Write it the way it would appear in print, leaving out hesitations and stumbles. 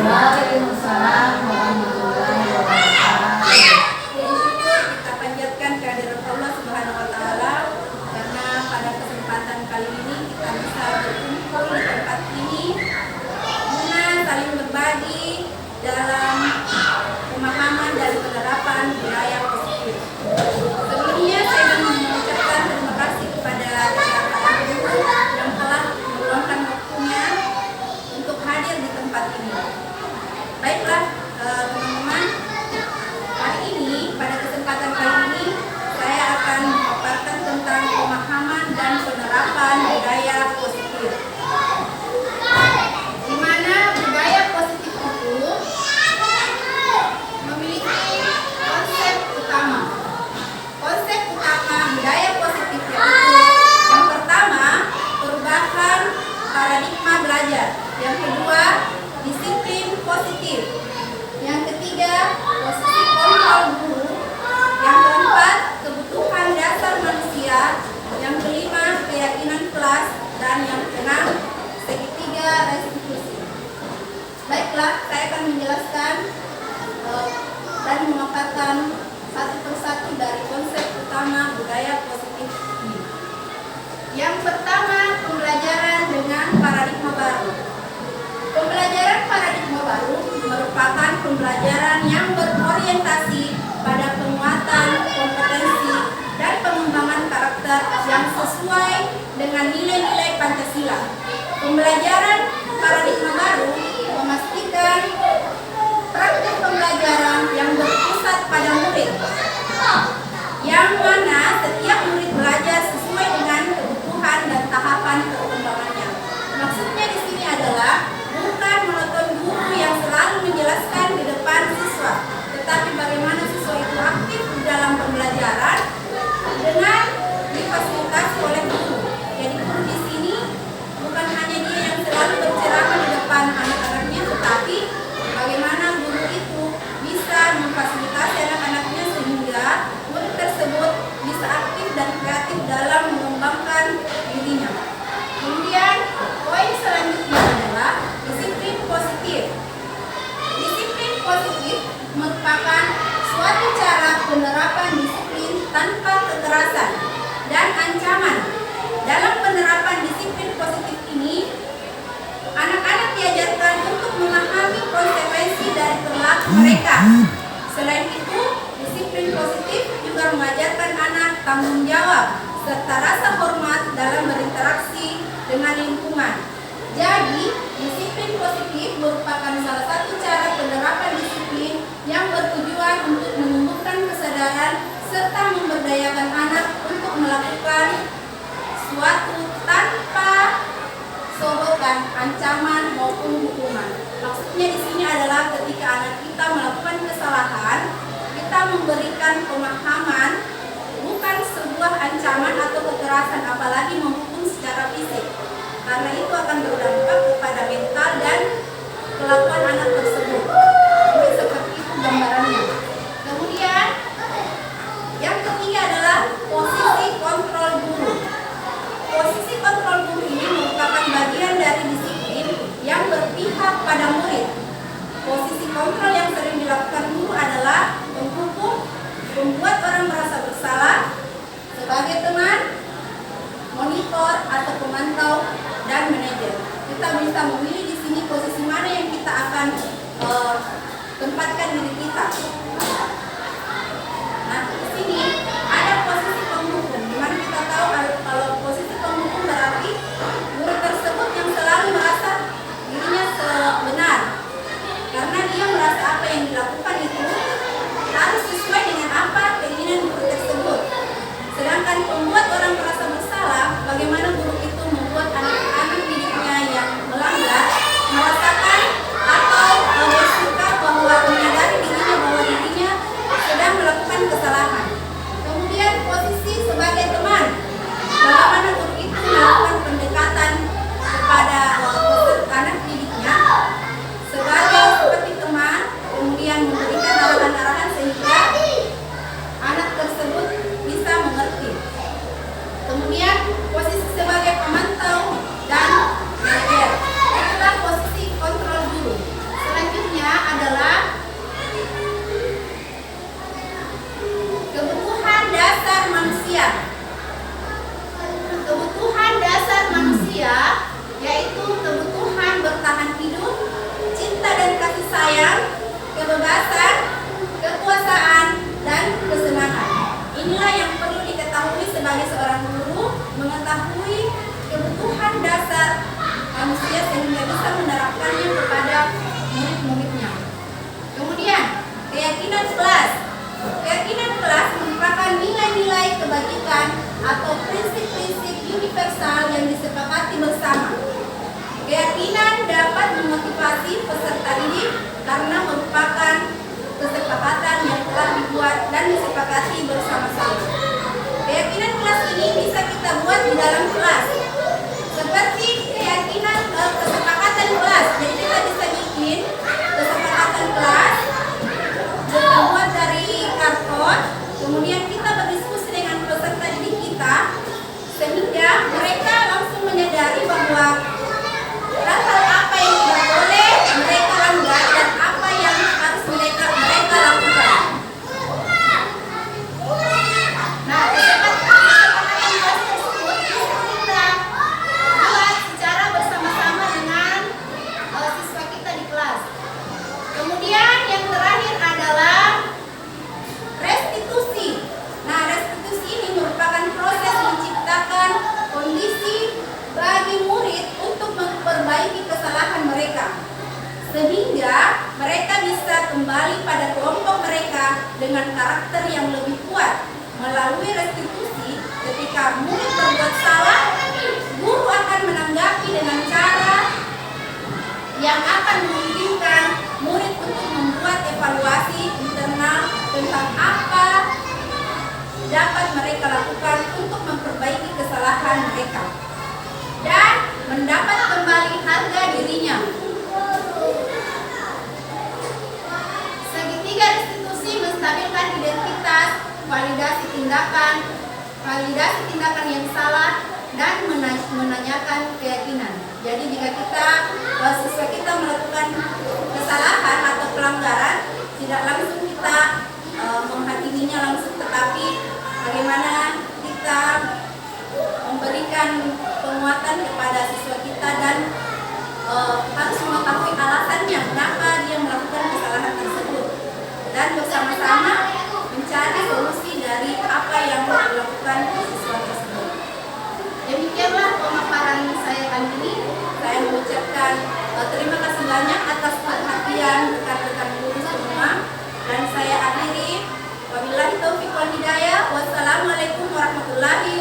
Waalaikumsalam warahmatullahi wabarakatuh. Syukur kita panjatkan kehadiran Allah Subhanahu wa taala karena pada kesempatan kali ini kita bisa berkumpul di tempat ini guna saling berbagi dalam pemahaman dan penerapan budaya positif. Sebelumnya saya ingin mengucapkan terima kasih kepada rekan-rekan guru yang telah meluangkan waktunya untuk hadir di tempat ini. Baiklah teman-teman, hari ini pada kesempatan kali ini saya akan memaparkan tentang pemahaman dan penerapan budaya positif. Di mana budaya positif itu memiliki konsep utama. Konsep utama budaya positif yaitu yang pertama, perubahan paradigma belajar. Yang kedua, disiplin positif. Yang ketiga, posisi kontrol guru. Yang keempat, kebutuhan dasar manusia. Yang kelima, keyakinan kelas. Dan yang keenam, segitiga restitusi. Baiklah, saya akan menjelaskan dan memaparkan satu persatu dari konsep utama budaya positif ini. Yang pertama, pembelajaran dengan paradigma baru. Pembelajaran paradigma baru merupakan pembelajaran yang berorientasi pada penguatan kompetensi dan pengembangan karakter yang sesuai dengan nilai-nilai Pancasila. Pembelajaran paradigma baru memastikan praktik pembelajaran yang berpusat pada murid, yang mana setiap murid belajar sesuai dengan kebutuhan dan tahapan perkembangannya. Maksudnya di sini adalah bukan monoton guru yang selalu menjelaskan di depan siswa, tetapi bagaimana siswa itu aktif di dalam pembelajaran dengan difasilitasi oleh guru. Jadi guru di sini bukan hanya dia yang selalu berceramah di depan anak-anaknya, tetapi bagaimana guru itu bisa memfasilitasi anak-anaknya sehingga murid tersebut bisa aktif dan kreatif dalam mengembangkan dirinya. Kemudian poin selanjutnya adalah disiplin positif. Disiplin positif merupakan suatu cara penerapan disiplin tanpa kekerasan dan ancaman. Dalam penerapan disiplin positif ini, anak-anak diajarkan untuk memahami konsekuensi dari perilaku mereka. Selain itu, disiplin positif juga mengajarkan anak tanggung jawab serta rasa hormat dalam berinteraksi dengan lingkungan. Jadi, disiplin positif merupakan salah satu cara penerapan disiplin yang bertujuan untuk menumbuhkan kesadaran serta memberdayakan anak untuk melakukan suatu tanpa sogokan, ancaman maupun hukuman. Maksudnya di sini adalah ketika anak kita melakukan kesalahan, kita memberikan pemahaman, bukan sebuah ancaman atau kekerasan, apalagi menghukum secara fisik. Karena itu akan berdampak kepada mental dan kelakuan anak tersebut. Jadi seperti itu gambarannya. Kemudian yang ketiga adalah posisi kontrol guru. Posisi kontrol guru ini merupakan bagian dari disiplin yang berpihak pada murid. Posisi kontrol yang sering dilakukan guru adalah menghukum, membuat orang merasa bersalah sebagai teman, monitor atau pemantau, dan manajer. Kita bisa memilih di sini posisi mana yang kita akan tempatkan diri kita. Nah, di sini ada posisi penghukum, di mana kita tahu kalau posisi penghukum berarti murid tersebut yang selalu merasa dirinya benar, karena dia merasa apa yang dilakukan itu harus sesuai dengan apa keinginan guru tersebut. Sedangkan membuat orang merasa bersalah, bagaimana guru itu membuat anak-anak didiknya yang melanggar merasakan atau bersuka bahwa menyadari dirinya bahwa manusia sehingga bisa menerapkannya kepada murid-muridnya. Kemudian, keyakinan kelas. Keyakinan kelas merupakan nilai-nilai kebajikan atau prinsip-prinsip universal yang disepakati bersama. Keyakinan dapat memotivasi peserta didik karena merupakan kesepakatan yang telah dibuat dan disepakati bersama-sama. Keyakinan kelas ini bisa kita buat di dalam kelas. Seperti keyakinan kesepakatan kelas. Jadi kita bisa bikin kesepakatan kelas terbuat dari karton. Kemudian kita berdiskusi dengan peserta didik kita sehingga mereka langsung menyadari bahwa hal-hal apa yang tidak boleh mereka langgar dan apa yang harus mereka lakukan. Nah, kesepakatan kelas tersebut bisa kita buat secara bersama-sama dengan siswa kita di kelas. Kemudian yang terakhir adalah restitusi. Nah, restitusi ini merupakan proses menciptakan kondisi bagi murid untuk memperbaiki kesalahan mereka sehingga mereka bisa kembali pada kelompok mereka dengan karakter yang lebih kuat. Melalui restitusi, ketika murid berbuat salah, guru akan menanggapi dengan cara yang akan memungkinkan murid untuk membuat evaluasi internal tentang apa dapat mereka lakukan untuk memperbaiki kesalahan mereka dan mendapat kembali harga dirinya. Segitiga restitusi menstabilkan identitas, validasi tindakan yang salah, dan menanyakan keyakinan. Jadi jika siswa kita melakukan kesalahan atau pelanggaran, tidak langsung kita menghakiminya langsung, tetapi bagaimana kita memberikan penguatan kepada siswa kita dan harus mengetahui alasannya kenapa dia melakukan kesalahan tersebut dan bersama-sama mencari solusi dari apa yang dilakukan siswa tersebut. Demikianlah pemaparan saya kali ini. Saya mengucapkan terima kasih banyak atas perhatian rekan-rekan guru semua dan saya akhiri. Wabillahi taufiq wal hidayah. Wassalamualaikum warahmatullahi